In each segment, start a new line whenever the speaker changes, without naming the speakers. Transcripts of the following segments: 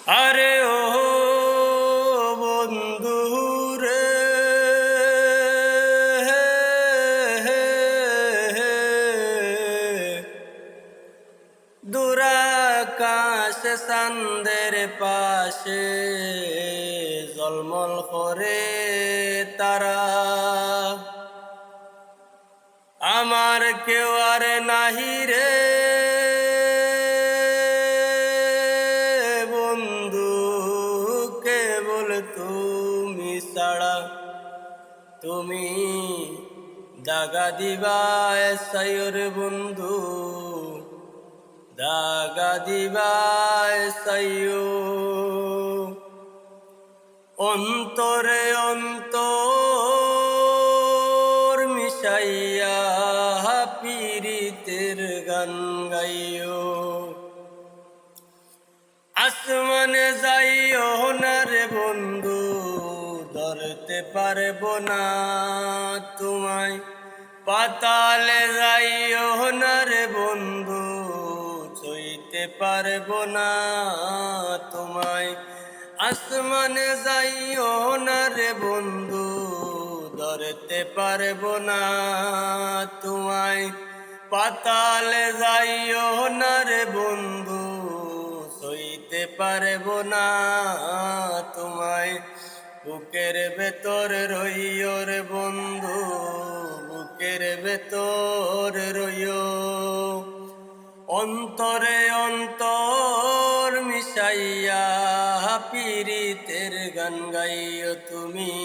আরে ও বন্ধু রে, দূরাকাশ চাঁদের পাশে ঝলমল করে তারা। আমার কেউ আর নাহি রে বন্ধু, কেবল তুমি ছাড়া। তুমি দাগা দিবায় সাইর বন্ধু, দাগা দিবায় সাইও। অন্তরে অন্তর মিশাইয়া পীরিতের গান গাইও। আসমানে যাইও না রে বন্ধু, ধরতে পারবো না তোমায়। পাতালে যাইও না রে বন্ধু, ছুঁইতে পারবো না তোমায়। আসমানে যাইও না রে বন্ধু, ধরতে পারবো না তোমায়। পাতালে যাইও না রে বন্ধু, ছুঁইতে পারবো না তোমায়। বুকের ভেতর রইও রে বন্ধু, বুকের ভেতর রইও। অন্তরে অন্তর মিশাইয়া পীরিতের গান গাইও তুমি।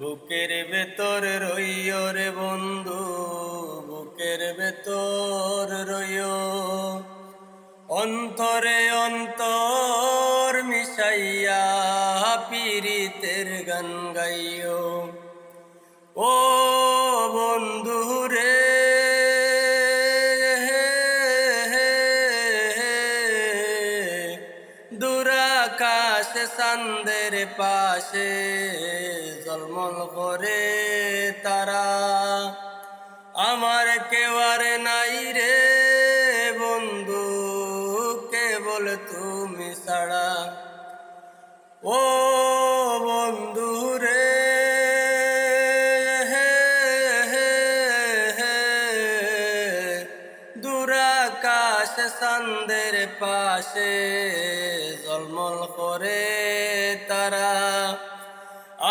বুকের ভেতর রইও রে বন্ধু, বুকের ভেতর রইও। অন্তরে অন্তর মিশাইয়া পীরিতের গান গাইও। ও বন্ধু রে, দূরাকাশ চাঁদের পাশে ঝলমল করে তারা। আমার কেউ আর নাই রে বন্ধু, কেবল তুমি ছাড়া। ও বন্ধু রে, দূরাকাশ চাঁদের পাশে ঝলমল করে তারা।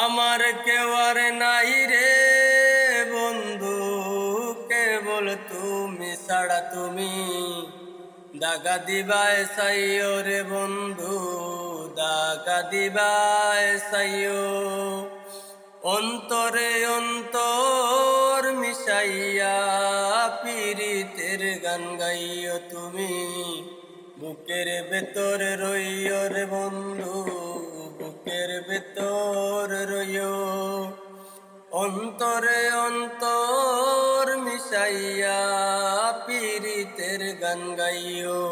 আমার কেউ আর নাই রে বন্ধু, কেবল তুমি ছাড়া। তুমি দাগা দিবায় সাইও রে বন্ধু, দাগা দিবায় সাইও। অন্তরে অন্তর মিশাইয়া পীরিতের গান গাইও তুমি। বুকের ভেতর রইও রে বন্ধু, বুকের ভেতর রইও। অন্তরে অন্তর মিশাইয়া পীরিতের গান গাইও।